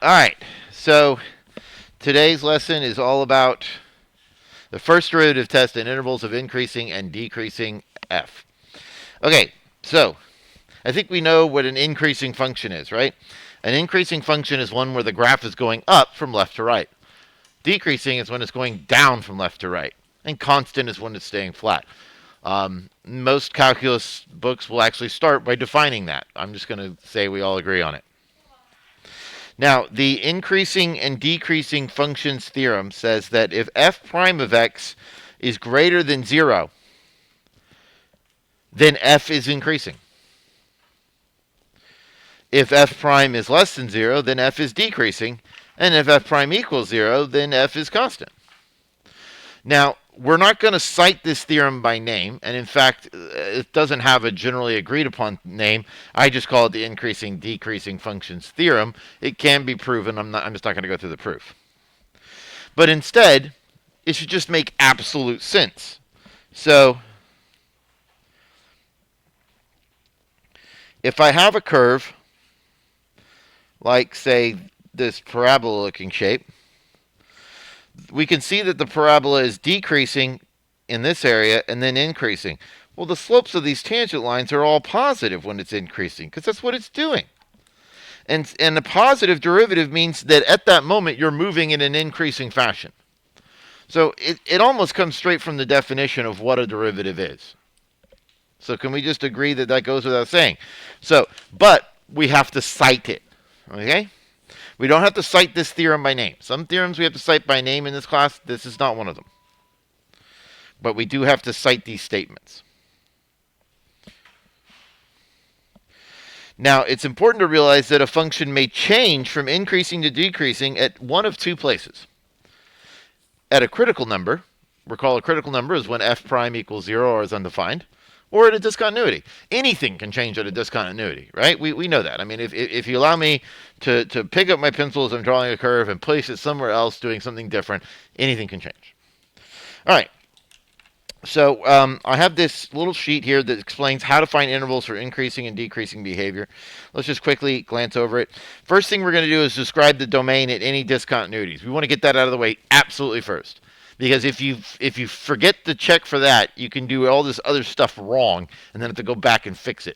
All right. So today's lesson is all about the first derivative test in intervals of increasing and decreasing f. Okay, so I think we know what an increasing function is, right? An increasing function is one where the graph is going up from left to right. Decreasing is when it's going down from left to right. And constant is when it's staying flat. Most calculus books will actually start by defining that. I'm just going to say we all agree on it. Now, the increasing and decreasing functions theorem says that if f prime of x is greater than 0, then f is increasing. If f prime is less than 0, then f is decreasing. And if f prime equals 0, then f is constant. Now, we're not going to cite this theorem by name, and in fact, it doesn't have a generally agreed upon name. I just call it the increasing decreasing functions theorem. It can be proven. I'm just not going to go through the proof. But instead, it should just make absolute sense. So, if I have a curve, like, say, this parabola-looking shape, we can see that the parabola is decreasing in this area and then increasing. Well, the slopes of these tangent lines are all positive when it's increasing, because that's what it's doing. And the positive derivative means that at that moment you're moving in an increasing fashion. So it almost comes straight from the definition of what a derivative is. So can we just agree that that goes without saying? So, but we have to cite it. Okay? We don't have to cite this theorem by name. Some theorems we have to cite by name in this class. This is not one of them. But we do have to cite these statements. Now, it's important to realize that a function may change from increasing to decreasing at one of two places. At a critical number, recall a critical number is when f prime equals 0 or is undefined, or at a discontinuity. Anything can change at a discontinuity, right? We know that. I mean, if you allow me to pick up my pencil as I'm drawing a curve and place it somewhere else doing something different, anything can change. All right. So I have this little sheet here that explains how to find intervals for increasing and decreasing behavior. Let's just quickly glance over it. First thing we're going to do is describe the domain at any discontinuities. We want to get that out of the way absolutely first. Because if you forget to check for that, you can do all this other stuff wrong and then have to go back and fix it.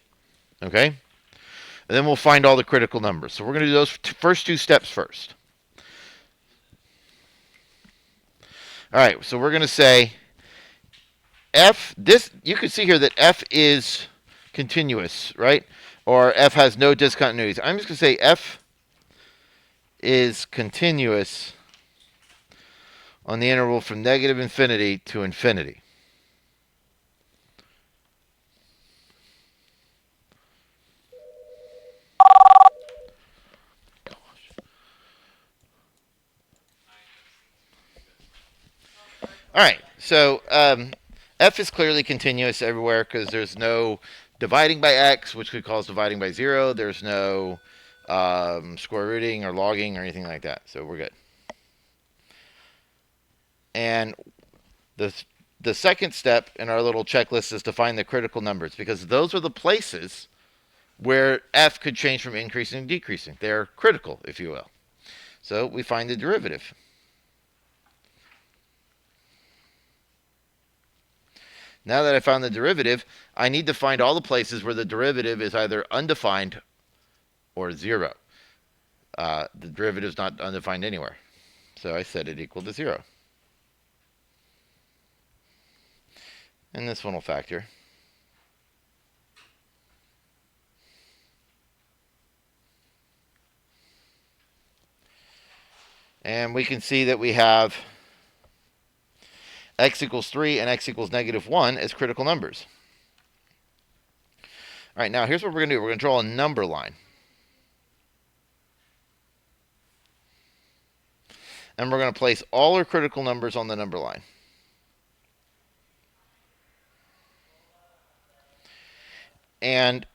Okay? And then we'll find all the critical numbers. So we're going to do those first two steps first. All right, so we're going to say f, this, you can see here that f is continuous, right? Or f has no discontinuities. I'm just going to say f is continuous on the interval from negative infinity to infinity. All right, so f is clearly continuous everywhere because there's no dividing by x, which we call dividing by 0. There's no square rooting or logging or anything like that, so we're good. And the second step in our little checklist is to find the critical numbers, because those are the places where f could change from increasing to decreasing. They're critical, if you will. So we find the derivative. Now that I found the derivative, I need to find all the places where the derivative is either undefined or 0. The derivative is not undefined anywhere. So I set it equal to 0. And this one will factor. And we can see that we have x equals 3 and x equals negative 1 as critical numbers. All right, now here's what we're going to do. We're going to draw a number line. And we're going to place all our critical numbers on the number line. And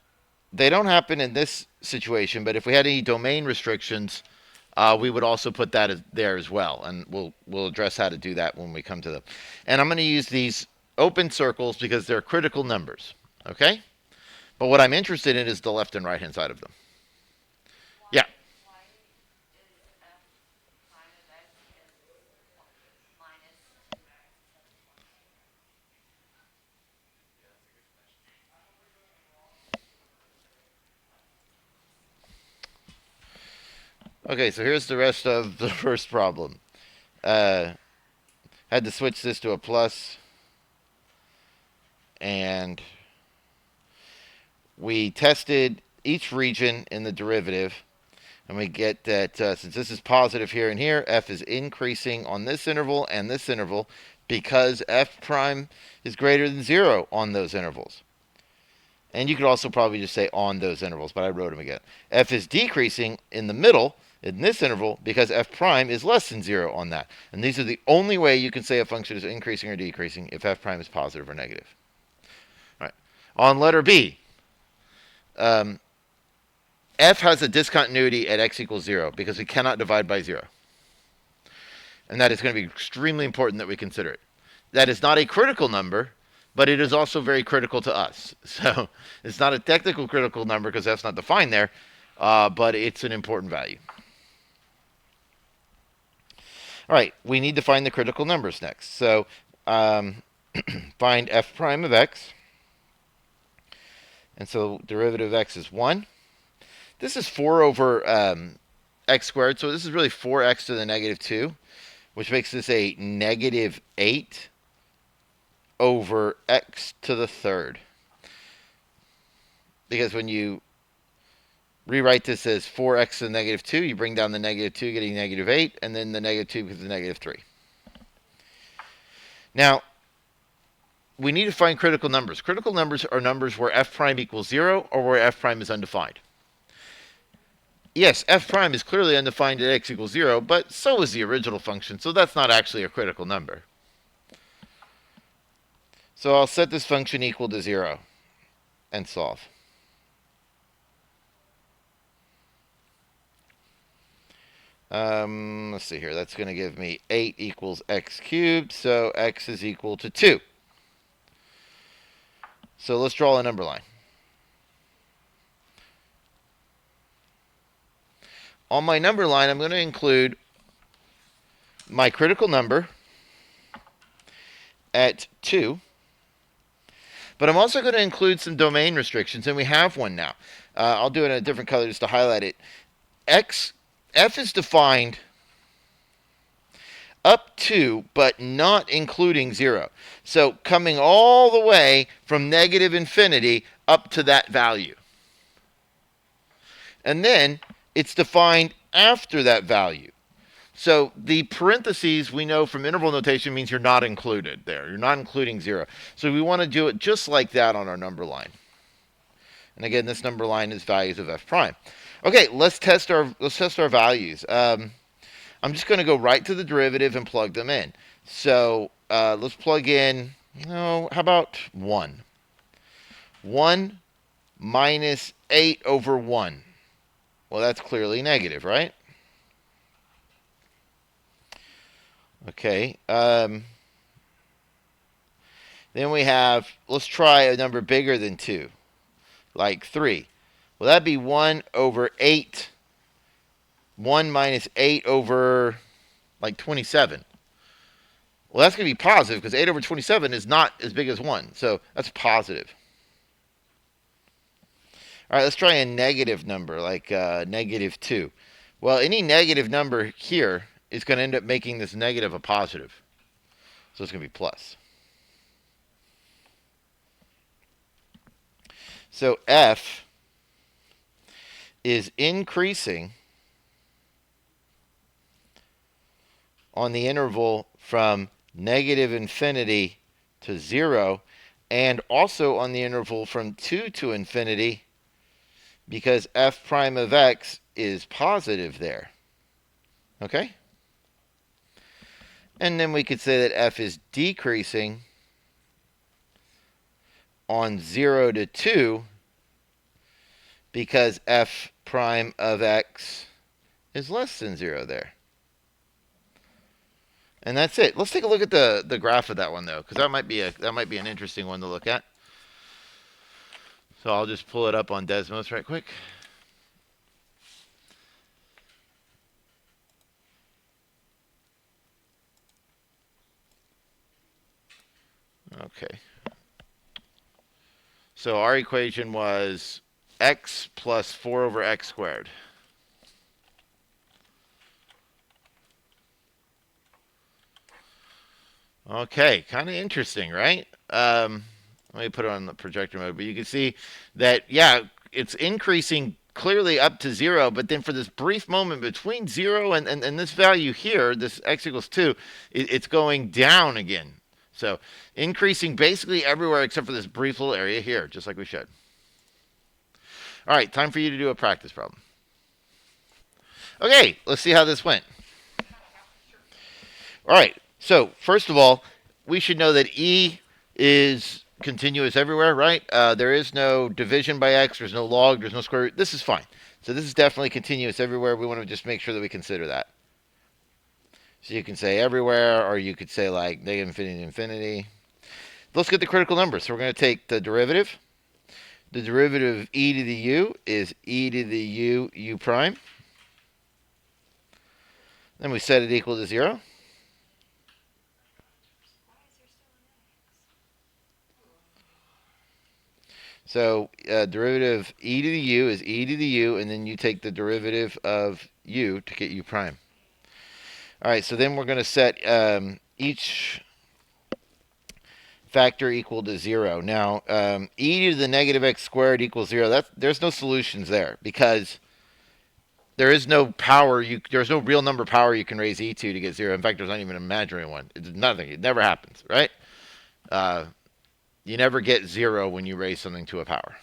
they don't happen in this situation, but if we had any domain restrictions, we would also put that there as well. And we'll address how to do that when we come to them. And I'm going to use these open circles because they're critical numbers. Okay? But what I'm interested in is the left and right hand side of them. Yeah. Okay, so here's the rest of the first problem. Had to switch this to a plus, and we tested each region in the derivative, and we get that since this is positive here and here, f is increasing on this interval and this interval because f prime is greater than 0 on those intervals. And you could also probably just say on those intervals, but I wrote them again. F is decreasing in the middle in this interval because f prime is less than 0 on that. And these are the only way you can say a function is increasing or decreasing, if f prime is positive or negative. All right. On letter B, f has a discontinuity at x equals 0 because we cannot divide by 0. And that is going to be extremely important that we consider it. That is not a critical number, but it is also very critical to us. So it's not a technical critical number because f's not defined there, but it's an important value. All right, we need to find the critical numbers next. So find f prime of x. And so derivative of x is 1. This is 4 over x squared, so this is really 4x to the negative 2, which makes this a negative 8 over x to the third. Because when you rewrite this as 4x to the negative 2, you bring down the negative 2, getting negative 8, and then the negative 2 becomes the negative 3. Now, we need to find critical numbers. Critical numbers are numbers where f prime equals 0 or where f prime is undefined. Yes, f prime is clearly undefined at x equals 0, but so is the original function, so that's not actually a critical number. So I'll set this function equal to 0 and solve. Let's see here. That's going to give me 8 equals x cubed, so x is equal to 2. So let's draw a number line. On my number line, I'm going to include my critical number at 2. But I'm also going to include some domain restrictions, and we have one now. I'll do it in a different color just to highlight it. F is defined up to, but not including 0. So coming all the way from negative infinity up to that value. And then it's defined after that value. So the parentheses we know from interval notation means you're not included there. You're not including 0. So we want to do it just like that on our number line. And again, this number line is values of f prime. Okay, let's test our values. I'm just going to go right to the derivative and plug them in. So let's plug in, how about 1? 1 minus 8 over 1. Well, that's clearly negative, right? Okay. Then we have, let's try a number bigger than 2, like 3. Well, that'd be 1 over 8. 1 minus 8 over, like, 27. Well, that's going to be positive because 8 over 27 is not as big as 1. So that's positive. All right, let's try a negative number, like negative 2. Well, any negative number here is going to end up making this negative a positive. So it's going to be plus. So f is increasing on the interval from negative infinity to 0, and also on the interval from 2 to infinity, because f prime of x is positive there. Okay? And then we could say that f is decreasing on 0 to 2 because f prime of x is less than 0 there. And that's it. Let's take a look at the graph of that one, though, because that might be an interesting one to look at. So I'll just pull it up on Desmos right quick. Okay. So our equation was x plus 4 over x squared. Okay, kind of interesting, right? Let me put it on the projector mode, but you can see that, yeah, it's increasing clearly up to 0, but then for this brief moment between 0 and this value here, this x equals 2, it's going down again. So increasing basically everywhere except for this brief little area here, just like we showed. All right, time for you to do a practice problem. Okay, let's see how this went. All right, so first of all, we should know that E is continuous everywhere, right? There is no division by x, there's no log, there's no square root. This is fine. So this is definitely continuous everywhere. We want to just make sure that we consider that. So you can say everywhere, or you could say like negative infinity to infinity. Let's get the critical number. So we're going to take the derivative. The derivative of e to the u is e to the u prime. Then we set it equal to 0. So derivative of e to the u is e to the u, and then you take the derivative of u to get u prime. All right, so then we're going to set each factor equal to 0. Now, e to the negative x squared equals 0. There's no solutions there because there is no power. There's no real number power you can raise e to get 0. In fact, there's not even an imaginary one. It's nothing. It never happens, right? You never get 0 when you raise something to a power.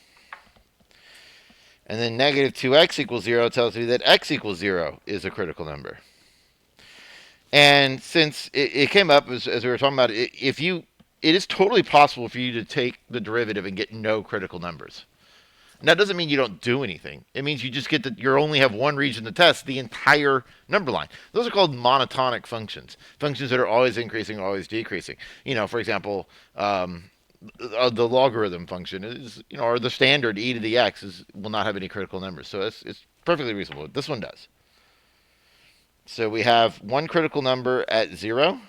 And then negative 2x equals 0 tells me that x equals 0 is a critical number. And since it came up as we were talking about, it is totally possible for you to take the derivative and get no critical numbers. And that doesn't mean you don't do anything. It means you just get that you only have one region to test the entire number line. Those are called monotonic functions. Functions that are always increasing, always decreasing. For example, the logarithm function is, or the standard e to the x will not have any critical numbers. So it's perfectly reasonable. This one does. So we have one critical number at 0.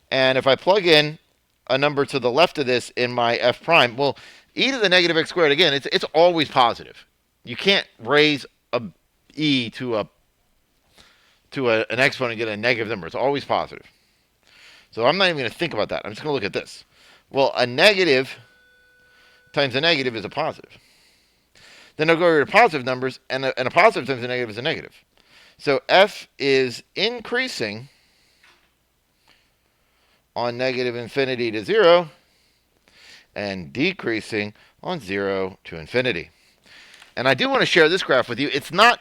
And if I plug in a number to the left of this in my f prime, well, e to the negative x squared, again, it's always positive. You can't raise a e to an exponent and get a negative number. It's always positive. So I'm not even going to think about that. I'm just going to look at this. Well, a negative times a negative is a positive. Then I'll go over to positive numbers, and a positive times a negative is a negative. So f is increasing on negative infinity to 0 and decreasing on 0 to infinity. And I do want to share this graph with you. It's not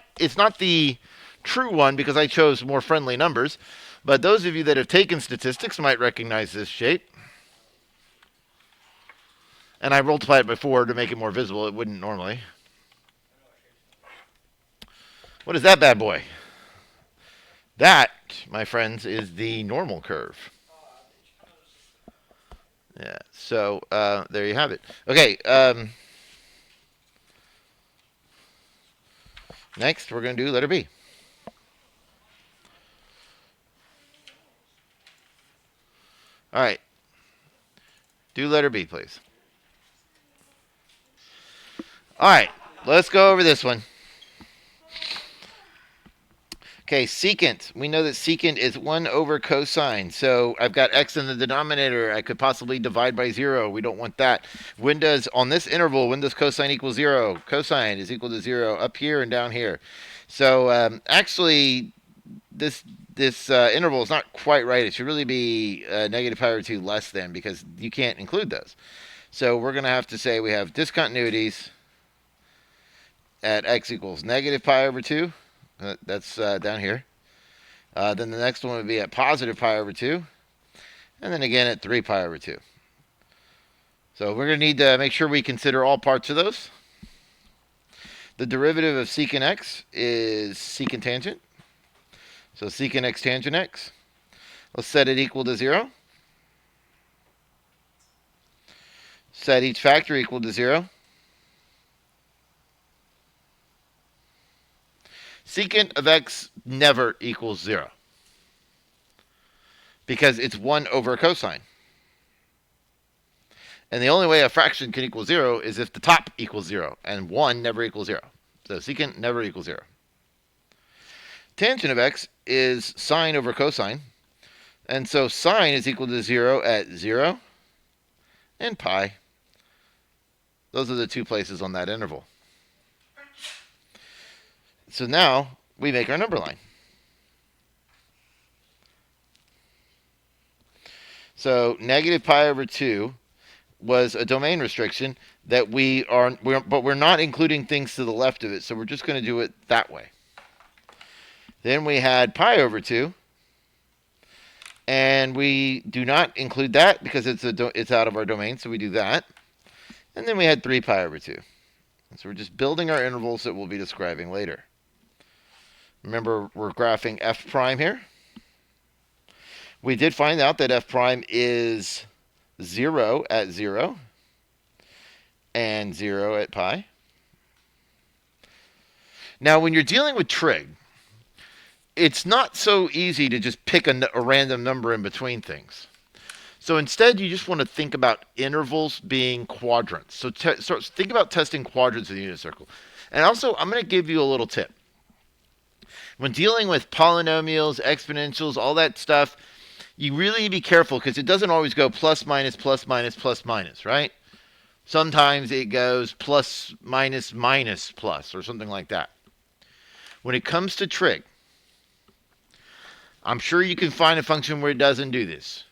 the true one because I chose more friendly numbers, but those of you that have taken statistics might recognize this shape. And I multiplied it by 4 to make it more visible. It wouldn't normally. What is that bad boy? That, my friends, is the normal curve. Yeah, so there you have it. Okay, next we're going to do letter B. All right, do letter B, please. All right, let's go over this one. Okay, secant. We know that secant is 1 over cosine. So I've got x in the denominator. I could possibly divide by 0. We don't want that. On this interval, when does cosine equal 0? Cosine is equal to 0 up here and down here. So actually, this interval is not quite right. It should really be negative pi over 2 less than, because you can't include those. So we're going to have to say we have discontinuities at x equals negative pi over 2. That's down here. Then the next one would be at positive pi over 2. And then again at 3 pi over 2. So we're going to need to make sure we consider all parts of those. The derivative of secant x is secant tangent. So secant x tangent x. Let's set it equal to 0. Set each factor equal to 0. Secant of x never equals 0 because it's 1 over cosine. And the only way a fraction can equal 0 is if the top equals 0, and 1 never equals 0. So secant never equals 0. Tangent of x is sine over cosine, And so sine is equal to 0 at 0 and pi. Those are the two places on that interval. So now we make our number line. So negative pi over 2 was a domain restriction that but we're not including things to the left of it, so we're just going to do it that way. Then we had pi over 2, and we do not include that because it's out of our domain, so we do that. And then we had 3 pi over 2. So we're just building our intervals that we'll be describing later. Remember, we're graphing f prime here. We did find out that f prime is 0 at 0 and 0 at pi. Now, when you're dealing with trig, it's not so easy to just pick a random number in between things. So instead, you just want to think about intervals being quadrants. So think about testing quadrants of the unit circle. And also, I'm going to give you a little tip. When dealing with polynomials, exponentials, all that stuff, you really be careful because it doesn't always go plus, minus, plus, minus, plus, minus, right? Sometimes it goes plus, minus, minus, plus, or something like that. When it comes to trig, I'm sure you can find a function where it doesn't do this,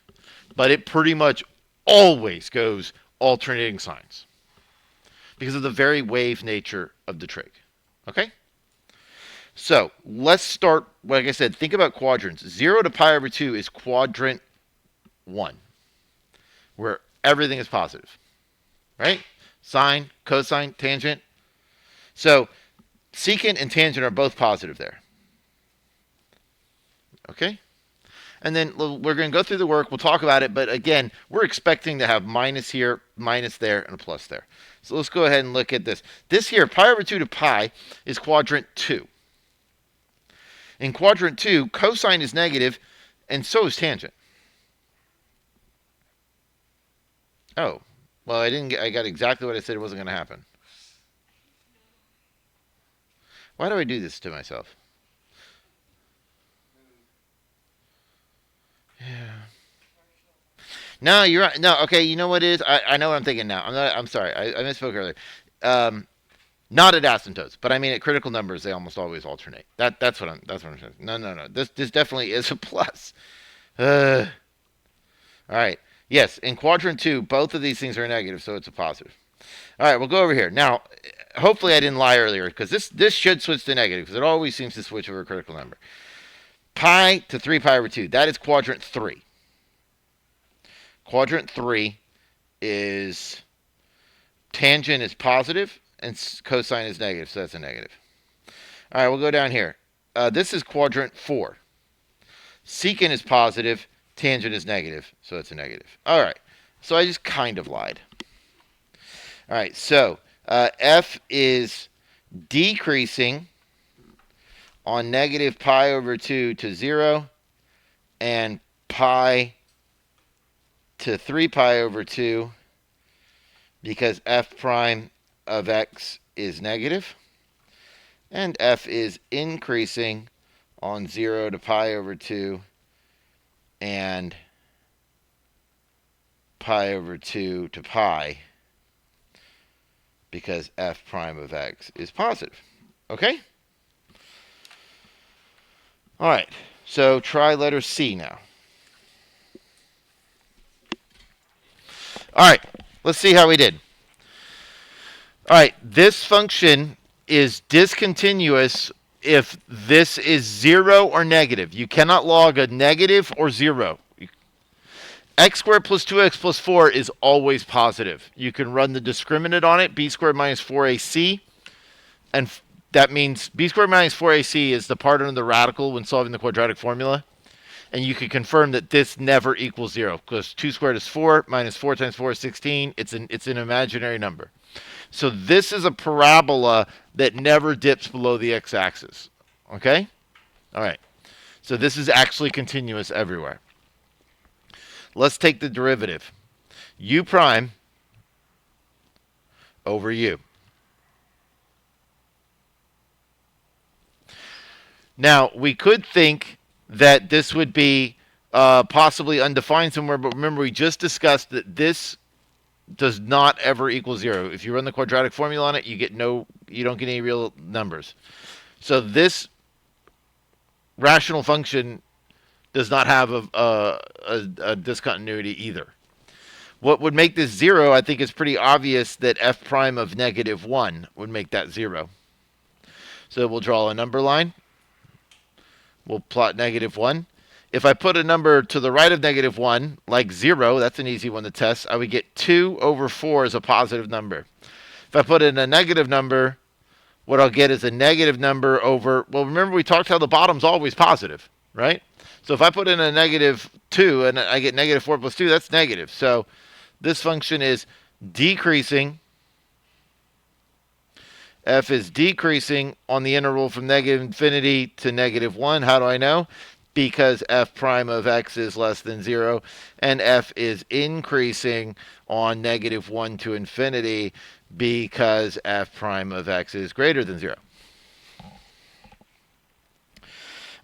but it pretty much always goes alternating signs because of the very wave nature of the trig. Okay? So let's start, like I said, think about quadrants. 0 to pi over 2 is quadrant 1, where everything is positive, right? Sine, cosine, tangent. So secant and tangent are both positive there. Okay? And then we're going to go through the work. We'll talk about it. But again, we're expecting to have minus here, minus there, and a plus there. So let's go ahead and look at this. This here, pi over 2 to pi, is quadrant 2. In quadrant 2, cosine is negative, and so is tangent. Oh, well, I got exactly what I said it wasn't going to happen. Why do I do this to myself? Yeah. No, you're right. No, okay. You know what it is? I know what I'm thinking now. I'm sorry. I misspoke earlier. Not at asymptotes, but I mean at critical numbers, they almost always alternate. That's what I'm saying. No. This definitely is a plus. All right. Yes, in quadrant 2, both of these things are negative, so it's a positive. All right, we'll go over here. Now, hopefully I didn't lie earlier, because this should switch to negative, because it always seems to switch over a critical number. Pi to 3 pi over 2. That is quadrant 3. Quadrant 3 is tangent is positive and cosine is negative, so that's a negative. All right, we'll go down here. This is quadrant 4. Secant is positive, tangent is negative, so it's a negative. All right, so I just kind of lied. All right, so f is decreasing on negative pi over 2 to 0 and pi to 3 pi over 2 because f prime of x is negative, and f is increasing on 0 to pi over 2 and pi over 2 to pi because f prime of x is positive. Okay? All right, so try letter C now. All right, let's see how we did. All right, this function is discontinuous if this is 0 or negative. You cannot log a negative or 0. X squared plus 2x plus 4 is always positive. You can run the discriminant on it, b squared minus 4ac, and that means b squared minus 4ac is the part under the radical when solving the quadratic formula. And you can confirm that this never equals 0 because 2 squared is 4, minus 4 times 4 is 16. It's an imaginary number. So this is a parabola that never dips below the x-axis. Okay? All right. So this is actually continuous everywhere. Let's take the derivative. U prime over u. Now, we could think that this would be possibly undefined somewhere, but remember we just discussed that this does not ever equal 0. If you run the quadratic formula on it, you don't get any real numbers. So this rational function does not have a discontinuity either. What would make this 0, I think it's pretty obvious that f prime of -1 would make that 0. So we'll draw a number line. We'll plot -1. If I put a number to the right of -1, like 0, that's an easy one to test, I would get 2 over 4 as a positive number. If I put in a negative number, what I'll get is a negative number over, well, remember we talked how the bottom's always positive, right? So if I put in a -2 and I get -4 plus 2, that's negative. So this function is decreasing. F is decreasing on the interval from -infinity to -1. How do I know? Because f prime of x is less than 0, and f is increasing on -1 to infinity because f prime of x is greater than 0.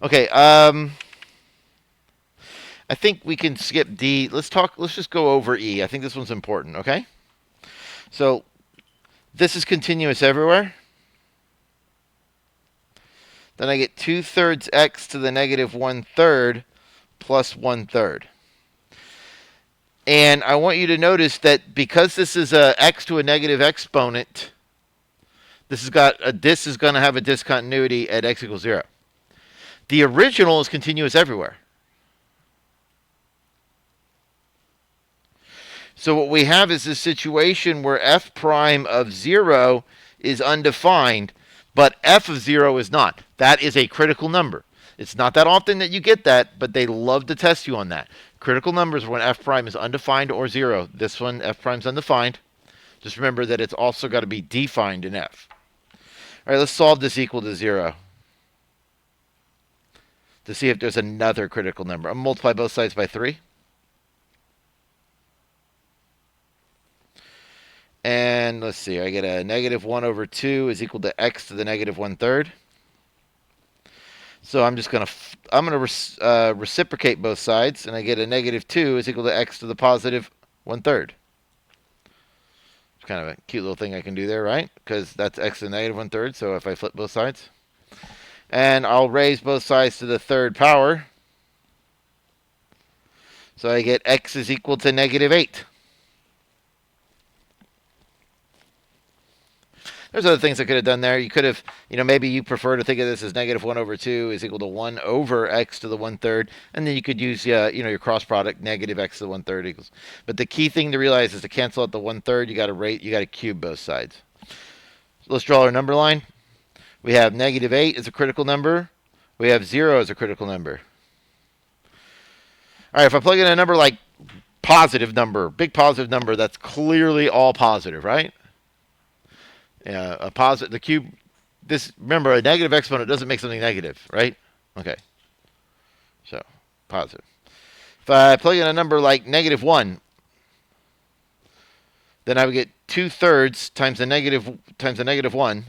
Okay, I think we can skip D. Let's just go over E. I think this one's important, okay? So this is continuous everywhere. Then I get 2/3 x to the -1/3 plus 1/3. And I want you to notice that because this is a x to a negative exponent, this is going to have a discontinuity at x equals 0. The original is continuous everywhere. So what we have is this situation where f prime of 0 is undefined, but f of 0 is not. That is a critical number. It's not that often that you get that, but they love to test you on that. Critical numbers are when f prime is undefined or 0. This one, f prime is undefined. Just remember that it's also got to be defined in f. All right, let's solve this equal to 0 to see if there's another critical number. I'm going to multiply both sides by 3. And let's see, I get a -1/2 is equal to x to the -1/3. So I'm going to reciprocate both sides, and I get a -2 is equal to x to the +1/3. It's kind of a cute little thing I can do there, right? Because that's x to the -1/3, so if I flip both sides. And I'll raise both sides to the 3rd power. So I get x is equal to -8. There's other things I could have done there. You could have, maybe you prefer to think of this as -1/2 is equal to 1 over x to the 1/3, and then you could use, your cross product, -x to the 1/3 equals. But the key thing to realize is to cancel out the 1/3, you got to cube both sides. So let's draw our number line. We have -8 as a critical number. We have 0 as a critical number. All right, if I plug in a number like positive number, big positive number, that's clearly all positive, right? A positive, the cube, remember, a negative exponent doesn't make something negative, right? Okay. So, positive. If I plug in a number like -1, then I would get 2/3 times the -1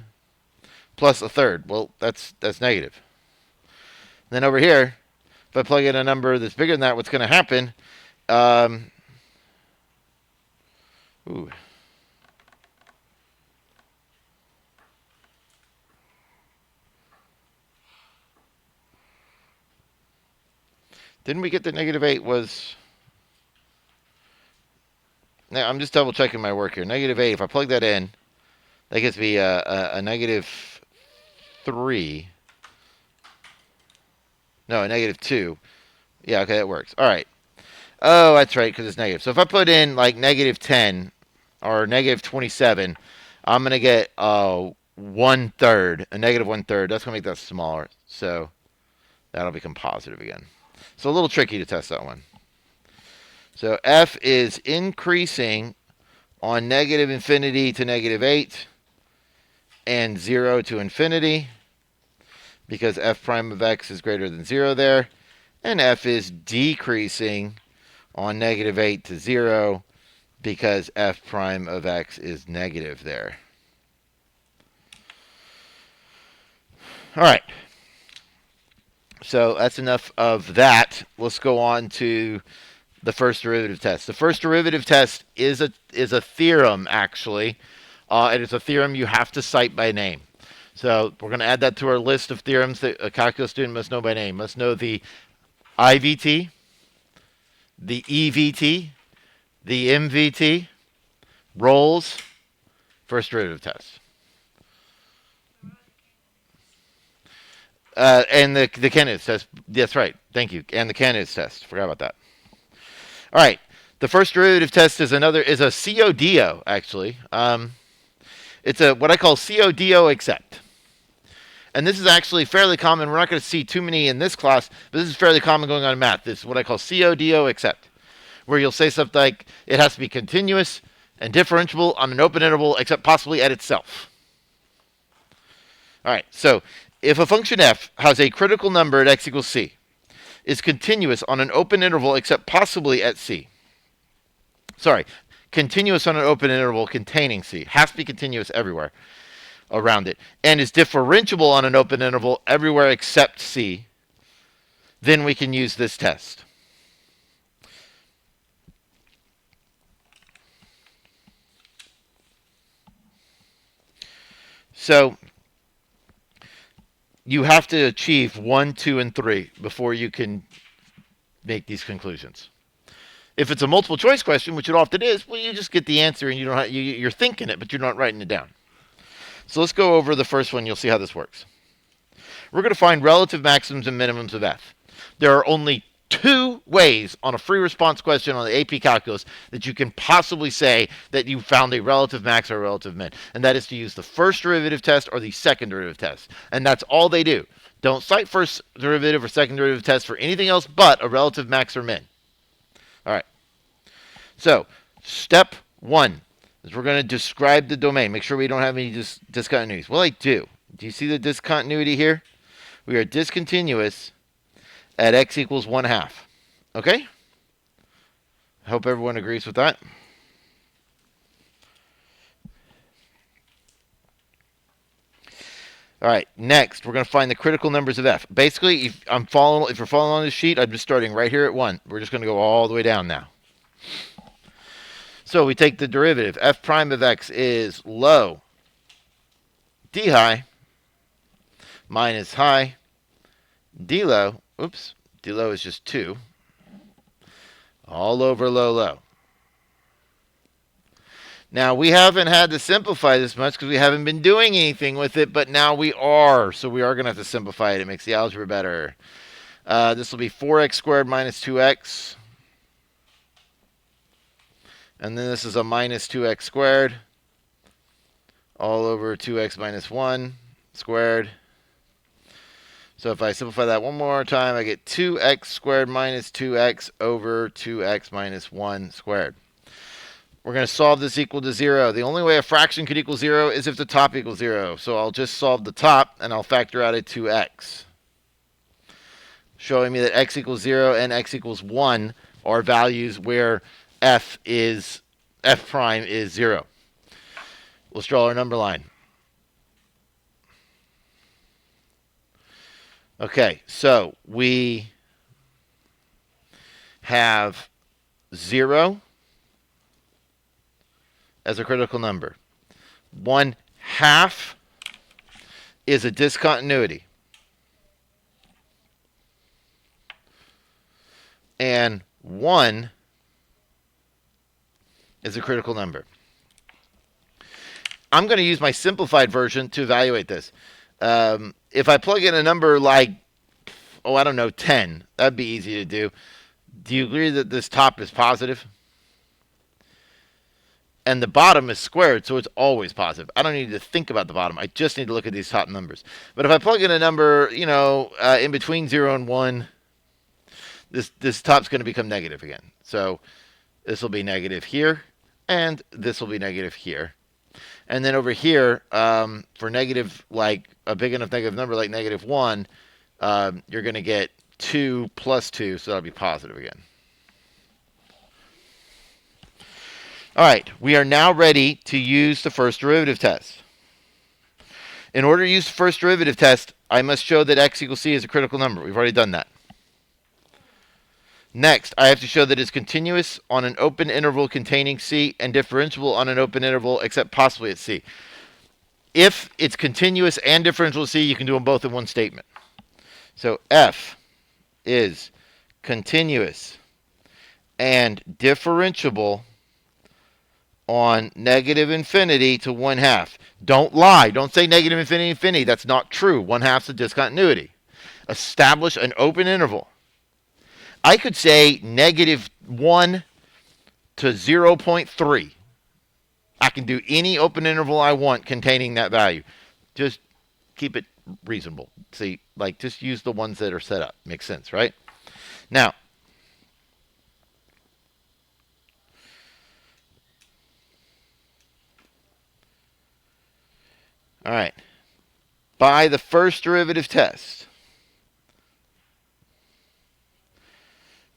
plus 1/3. Well, that's negative. Then over here, if I plug in a number that's bigger than that, what's going to happen? Ooh. Didn't we get the -8 was... Now, I'm just double checking my work here. -8, if I plug that in, that gives me a -3. No, a -2. Yeah, okay, that works. All right. Oh, that's right, because it's negative. So if I put in like -10 or -27, I'm going to get 1/3, a -1/3. That's going to make that smaller. So that'll become positive again. So a little tricky to test that one. So f is increasing on -infinity to -8 and 0 to infinity because f prime of x is greater than 0 there. And f is decreasing on -8 to 0 because f prime of x is negative there. All right. So that's enough of that. Let's go on to the first derivative test. The first derivative test is a theorem, actually. And it's a theorem you have to cite by name. So we're going to add that to our list of theorems that a calculus student must know by name. Must know the IVT, the EVT, the MVT, Rolle's, first derivative test. And the Canitz test. That's right. Thank you. And the Canitz test. Forgot about that. All right. The first derivative test is a CODO, actually. It's a what I call CODO accept. And this is actually fairly common. We're not going to see too many in this class, but this is fairly common going on in math. This is what I call CODO accept, where you'll say something like, it has to be continuous and differentiable on an open interval, except possibly at itself. All right, so if a function f has a critical number at x equals c, is continuous on an open interval, except possibly at c. Sorry, continuous on an open interval containing c. Has to be continuous everywhere around it, and is differentiable on an open interval everywhere except c, then we can use this test. So you have to achieve 1, 2, and 3 before you can make these conclusions. If it's a multiple choice question, which it often is, well, you just get the answer and you're thinking it, but you're not writing it down. So let's go over the first one. You'll see how this works. We're going to find relative maximums and minimums of f. There are only 2 ways on a free response question on the AP Calculus that you can possibly say that you found a relative max or a relative min. And that is to use the first derivative test or the second derivative test. And that's all they do. Don't cite first derivative or second derivative test for anything else but a relative max or min. All right. So, step 1 is we're going to describe the domain. Make sure we don't have any discontinuities. Well, I do. Do you see the discontinuity here? We are discontinuous at x equals 1/2. Okay? I hope everyone agrees with that. All right, next, we're going to find the critical numbers of f. Basically, if you're following on this sheet, I'm just starting right here at 1. We're just going to go all the way down now. So we take the derivative. F prime of x is low d high minus high d low. Oops, d low is just 2. All over low, low. Now, we haven't had to simplify this much because we haven't been doing anything with it, but now we are. So we are going to have to simplify it. It makes the algebra better. This will be 4x squared minus 2x. And then this is a minus 2x squared all over 2x minus 1 squared. So if I simplify that one more time, I get 2x squared minus 2x over 2x minus 1 squared. We're going to solve this equal to 0. The only way a fraction could equal 0 is if the top equals 0. So I'll just solve the top, and I'll factor out a 2x, showing me that x equals 0 and x equals 1 are values where f prime is 0. Let's draw our number line. Okay, so we have 0 as a critical number. 1/2 is a discontinuity. And 1 is a critical number. I'm going to use my simplified version to evaluate this. If I plug in a number like, I don't know, 10, that'd be easy to do. Do you agree that this top is positive? And the bottom is squared, so it's always positive. I don't need to think about the bottom. I just need to look at these top numbers. But if I plug in a number, in between 0 and 1, this top's going to become negative again. So this will be negative here, and this will be negative here. And then over here, for negative, like a big enough negative number like negative 1, you're going to get 2 plus 2, so that'll be positive again. All right, we are now ready to use the first derivative test. In order to use the first derivative test, I must show that x equals c is a critical number. We've already done that. Next, I have to show that it's continuous on an open interval containing c and differentiable on an open interval except possibly at c. If it's continuous and differentiable at c, you can do them both in one statement. So f is continuous and differentiable on negative infinity to 1/2. Don't lie. Don't say negative infinity infinity. That's not true. 1/2 is a discontinuity. Establish an open interval. I could say -1 to 0.3. I can do any open interval I want containing that value. Just keep it reasonable. See, like just use the ones that are set up. Makes sense, right? Now, all right. By the first derivative test,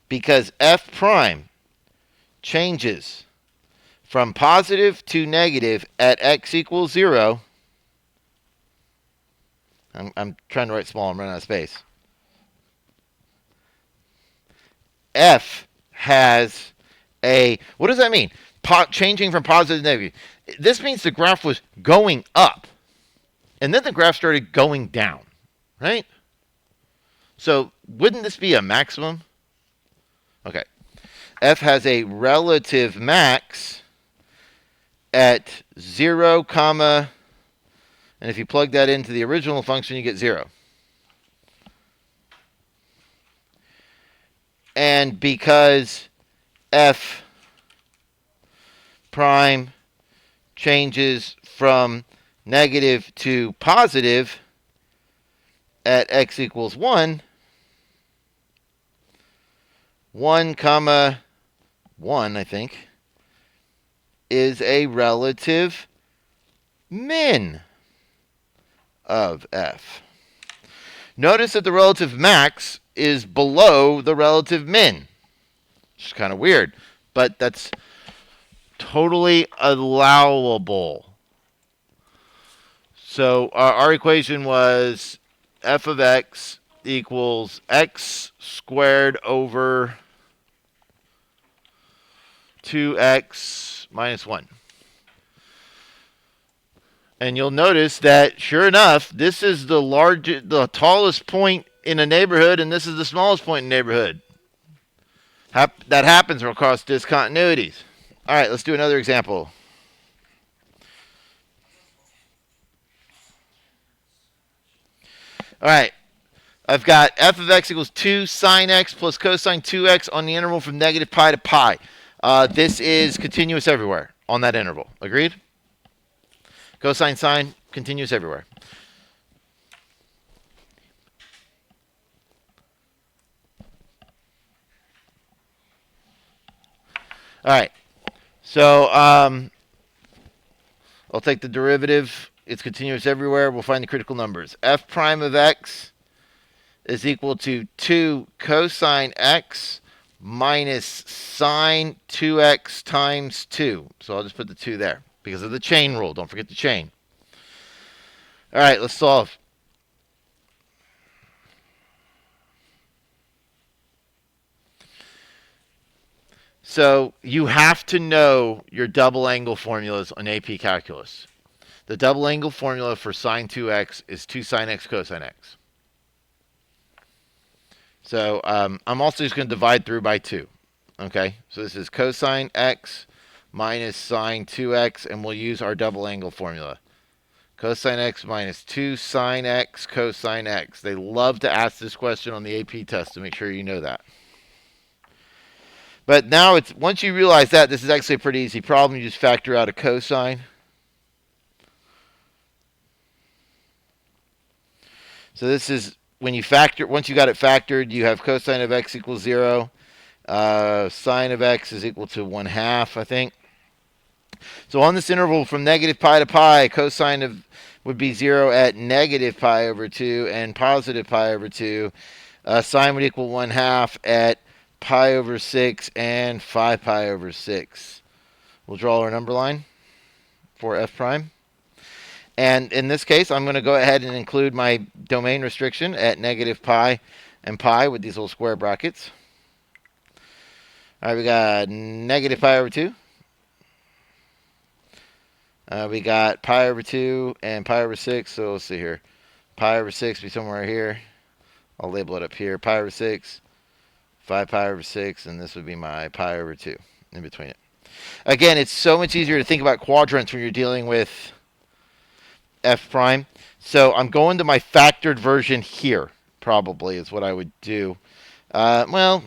because f prime changes from positive to negative at x equals 0. I'm trying to write small. I'm running out of space. F has a... What does that mean? Changing from positive to negative. This means the graph was going up. And then the graph started going down. Right? So wouldn't this be a maximum? Okay. F has a relative max at 0, comma, and if you plug that into the original function, you get 0. And because f prime changes from negative to positive at x equals 1, 1, comma 1, I think, is a relative min of f. Notice that the relative max is below the relative min. It's kind of weird, but that's totally allowable. So our equation was f of x equals x squared over 2x minus 1. And you'll notice that, sure enough, this is the tallest point in a neighborhood, and this is the smallest point in a neighborhood. That happens across discontinuities. All right, let's do another example. All right, I've got f of x equals 2 sine x plus cosine 2x on the interval from negative pi to pi. This is continuous everywhere on that interval. Agreed? Cosine, sine, continuous everywhere. All right. So I'll take the derivative. It's continuous everywhere. We'll find the critical numbers. F prime of x is equal to 2 cosine x minus sine 2x times 2. So I'll just put the 2 there because of the chain rule. Don't forget the chain. All right, let's solve. So you have to know your double angle formulas on AP Calculus. The double angle formula for sine 2x is 2 sine x cosine x. So I'm also just going to divide through by 2. Okay, so this is cosine x minus sine 2x, and we'll use our double angle formula. Cosine x minus 2 sine x cosine x. They love to ask this question on the AP test, to make sure you know that. But now, once you realize that, this is actually a pretty easy problem. You just factor out a cosine. So this is, when you factor, once you got it factored, you have cosine of x equals 0. Sine of x is equal to 1/2, I think. So on this interval from negative pi to pi, cosine would be 0 at negative pi over 2 and positive pi over 2. Sine would equal 1/2 at pi over 6 and 5 pi over 6. We'll draw our number line for f prime. And in this case, I'm going to go ahead and include my domain restriction at negative pi and pi with these little square brackets. All right, we got negative pi over 2. We got pi over 2 and pi over 6. So let's see here. Pi over 6 be somewhere here. I'll label it up here. Pi over 6, 5 pi over 6, and this would be my pi over 2 in between it. Again, it's so much easier to think about quadrants when you're dealing with f prime. So I'm going to my factored version here, probably, is what I would do. Well,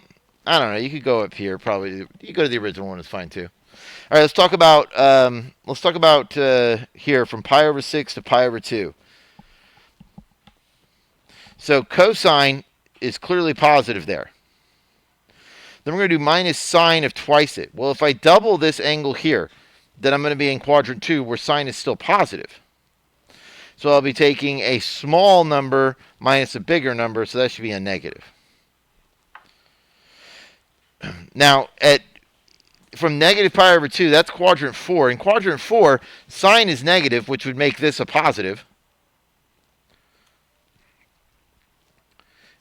I don't know. You could go up here, probably. You go to the original one, it's fine too. All right, let's talk about here from pi over 6 to pi over 2. So cosine is clearly positive there. Then we're going to do minus sine of twice it. Well, if I double this angle here, then I'm going to be in quadrant 2 where sine is still positive. So I'll be taking a small number minus a bigger number, so that should be a negative. Now, from negative pi over 2, that's quadrant 4. In quadrant 4, sine is negative, which would make this a positive.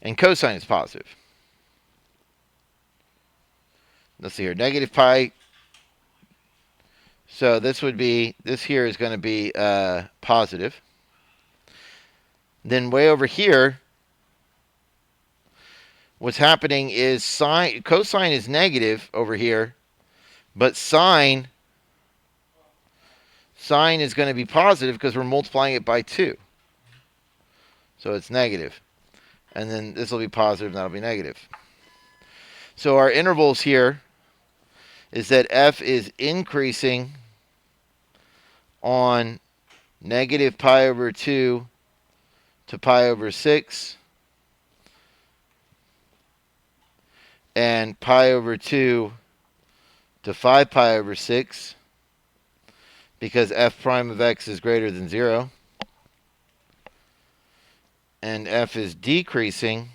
And cosine is positive. Let's see here. Negative pi. So this would be, this here is going to be positive. Then way over here, what's happening is cosine is negative over here, but sine is going to be positive because we're multiplying it by 2. So it's negative. And then this will be positive, and that'll be negative. So our intervals here is that f is increasing on negative pi over 2 to pi over 6 and pi over 2 to 5 pi over 6 because f prime of x is greater than 0. And f is decreasing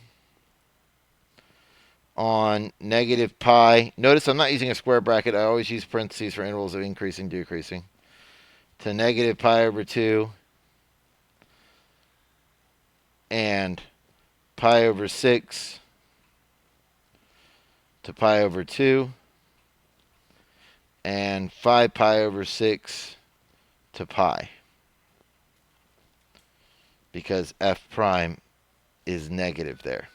on negative pi. Notice I'm not using a square bracket. I always use parentheses for intervals of increasing, decreasing. To negative pi over 2 and pi over 6 to pi over 2 and 5 pi over 6 to pi. Because f prime is negative there.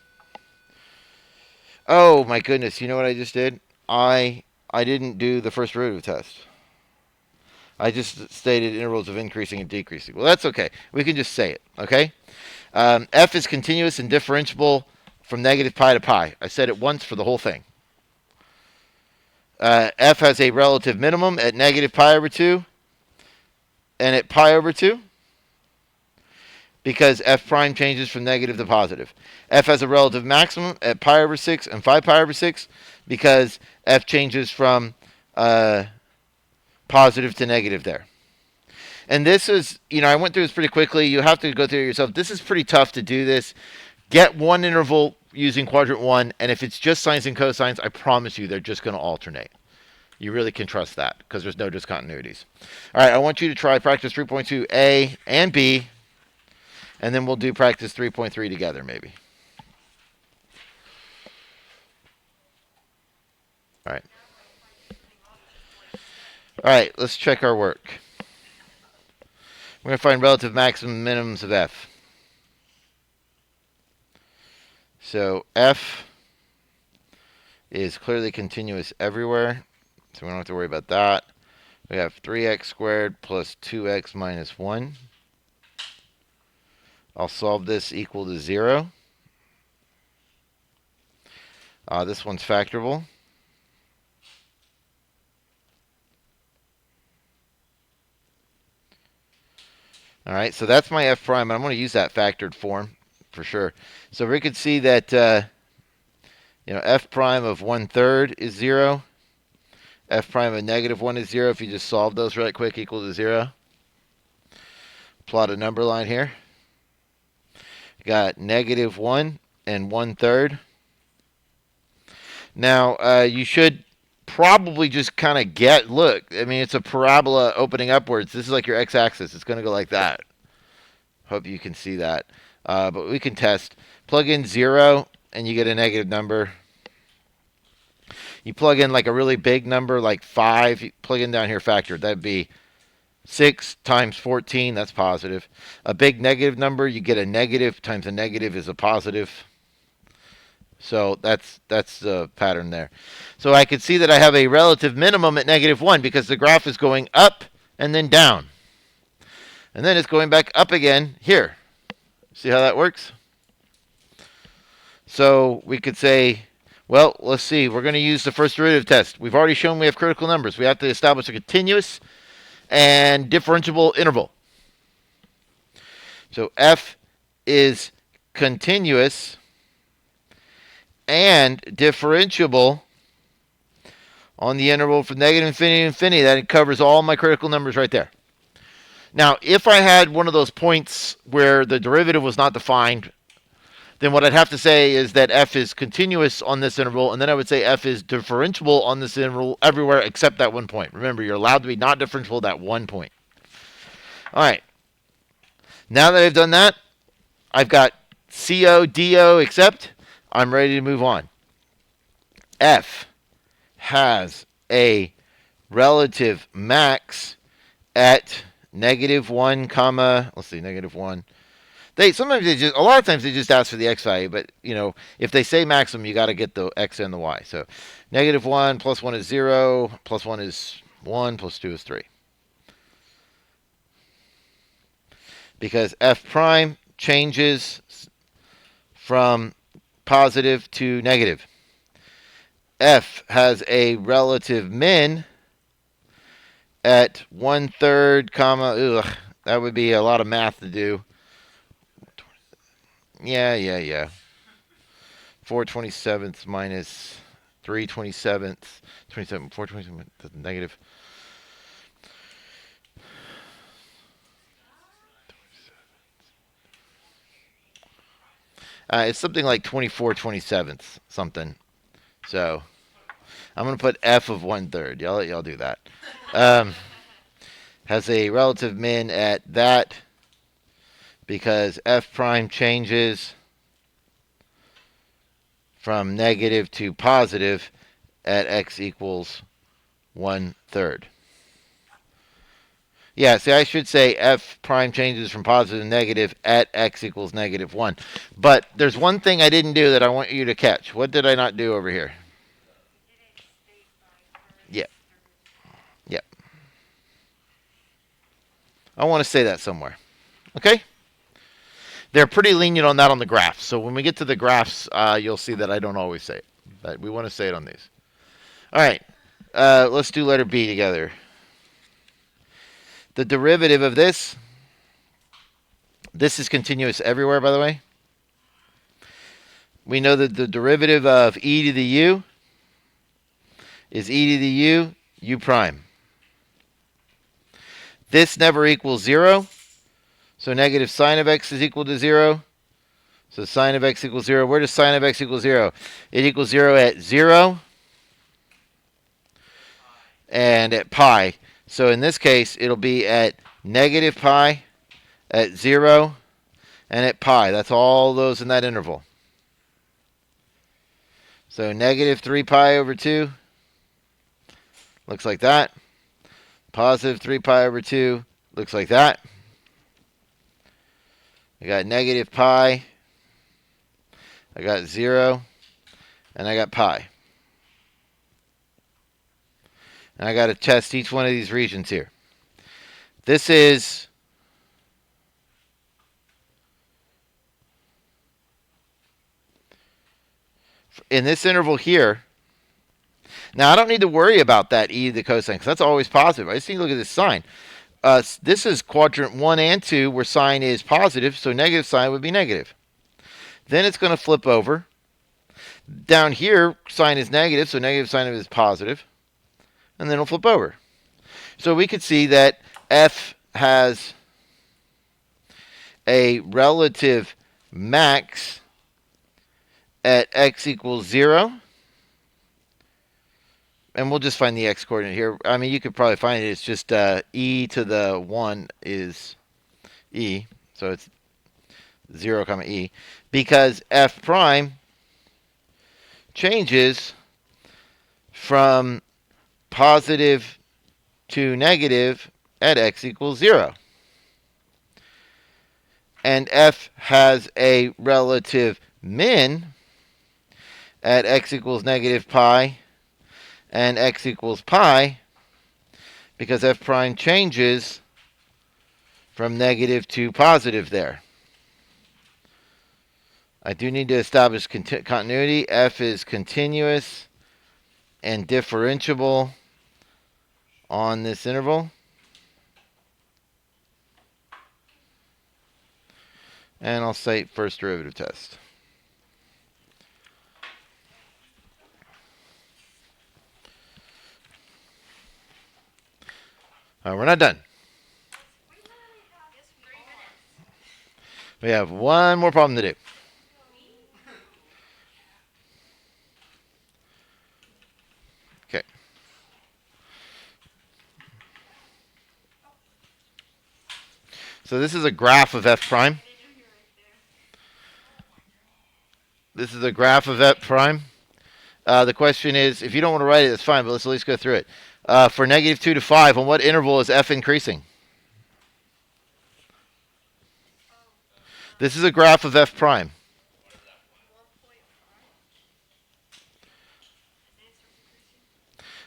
Oh my goodness, you know what I just did? I didn't do the first derivative test. I just stated intervals of increasing and decreasing. Well, that's okay. We can just say it, okay? F is continuous and differentiable from negative pi to pi. I said it once for the whole thing. F has a relative minimum at negative pi over 2 and at pi over 2. Because f prime changes from negative to positive. F has a relative maximum at pi over 6 and 5 pi over 6 because f changes from positive to negative there. And this is, I went through this pretty quickly. You have to go through it yourself. This is pretty tough to do this. Get one interval using quadrant 1, and if it's just sines and cosines, I promise you they're just going to alternate. You really can trust that because there's no discontinuities. All right, I want you to try practice 3.2a and b. And then we'll do practice 3.3 together, maybe. All right. All right, let's check our work. We're going to find relative maximum minimums of f. So f is clearly continuous everywhere, so we don't have to worry about that. We have 3x squared plus 2x minus 1. I'll solve this equal to 0. This one's factorable. All right, so that's my f prime. I'm going to use that factored form for sure. So we could see that f prime of 1/3 is 0. F prime of negative 1 is 0. If you just solve those right quick, equal to 0. Plot a number line here. Got negative 1 and 1/3. Now, you should probably just kind of look, I mean, it's a parabola opening upwards. This is like your x-axis. It's going to go like that. Hope you can see that. But we can test. Plug in 0 and you get a negative number. You plug in like a really big number like 5. You plug in down here factor. That'd be 6 times 14. That's positive. A big negative number, you get a negative times a negative is a positive. So that's the pattern there. So I can see that I have a relative minimum at -1 because the graph is going up and then down. And then it's going back up again here. See how that works? So we could say, well, let's see. We're going to use the first derivative test. We've already shown we have critical numbers. We have to establish a continuous and differentiable interval. So f is continuous and differentiable on the interval from -infinity to infinity. That covers all my critical numbers right there. Now, if I had one of those points where the derivative was not defined, then what I'd have to say is that f is continuous on this interval, and then I would say f is differentiable on this interval everywhere except that one point. Remember, you're allowed to be not differentiable at that one point. All right. Now that I've done that, I've got CO, DO, except I'm ready to move on. F has a relative max at -1, comma, let's see, -1. A lot of times they just ask for the x value, but if they say maximum, you got to get the x and the y. So -1 plus 1 is 0, plus 1 is 1, plus 2 is 3. Because f prime changes from positive to negative. F has a relative min at 1/3, comma, that would be a lot of math to do. Yeah. 4/27 minus 3/27, 4/27, negative. It's something like 24/27 something. So I'm going to put f of 1/3. Y'all do that. Has a relative min at that because f prime changes from negative to positive at x equals 1/3. Yeah, see, I should say f prime changes from positive to negative at x equals -1. But there's one thing I didn't do that I want you to catch. What did I not do over here? Yep. I want to say that somewhere. Okay? They're pretty lenient on that on the graphs. So when we get to the graphs, you'll see that I don't always say it. But we want to say it on these. All right. Let's do letter B together. The derivative of this is continuous everywhere, by the way. We know that the derivative of e to the u is e to the u prime. This never equals 0. So negative sine of x is equal to 0. So sine of x equals 0. Where does sine of x equal 0? It equals 0 at 0 and at pi. So in this case, it'll be at negative pi, at 0, and at pi. That's all those in that interval. So negative 3 pi over 2 looks like that. Positive 3 pi over 2 looks like that. I got negative pi, I got 0, and I got pi. And I got to test each one of these regions here. This is in this interval here. Now, I don't need to worry about that e to the cosine because that's always positive. I just need to look at this sine. This is quadrant 1 and 2 where sine is positive, so negative sine would be negative. Then it's going to flip over. Down here, sine is negative, so negative sine is positive. And then it'll flip over. So we could see that f has a relative max at x equals 0. And we'll just find the x coordinate here. I mean, you could probably find it. It's just e to the 1 is e. So it's 0, comma e, because f prime changes from positive to negative at x equals 0. And f has a relative min at x equals negative pi and x equals pi, because f prime changes from negative to positive there. I do need to establish continuity. F is continuous and differentiable on this interval. And I'll cite first derivative test. All right, we're not done. We have one more problem to do. Okay. So this is a graph of f prime. This is a graph of f prime. The question is, if you don't want to write it, that's fine, but let's at least go through it. For negative 2 to 5, on what interval is f increasing? This is a graph of f prime.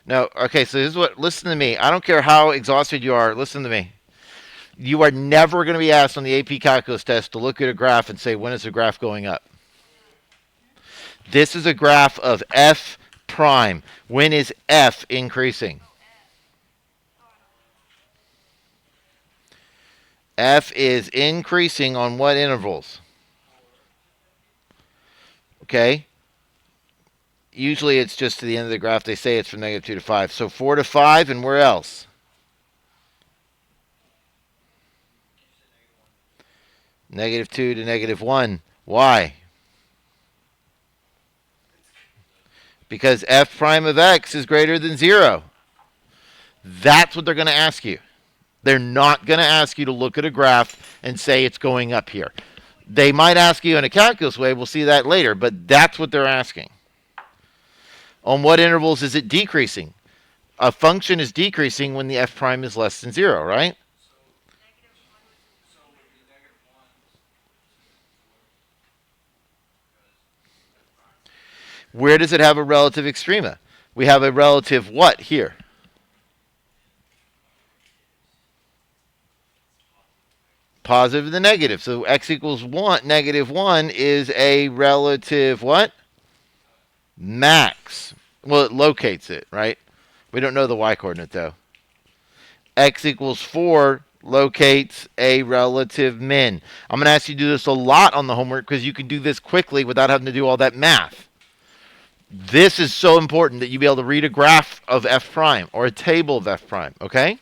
No, okay, so this is what, listen to me. I don't care how exhausted you are, listen to me. You are never going to be asked on the AP Calculus test to look at a graph and say, when is the graph going up? This is a graph of f prime. When is f increasing? F is increasing on what intervals? Okay. Usually it's just to the end of the graph. They say it's from negative 2 to 5. So 4 to 5, and where else? Negative 2 to negative 1. Why? Because f prime of x is greater than 0. That's what they're going to ask you. They're not going to ask you to look at a graph and say it's going up here. They might ask you in a calculus way. We'll see that later. But that's what they're asking. On what intervals is it decreasing? A function is decreasing when the f prime is less than 0, right? Where does it have a relative extrema? We have a relative what here? Positive to the negative. So x equals 1, negative 1 is a relative what? Max. Well, it locates it, right? We don't know the y-coordinate, though. X equals 4 locates a relative min. I'm going to ask you to do this a lot on the homework because you can do this quickly without having to do all that math. This is so important that you be able to read a graph of f prime or a table of f prime, okay?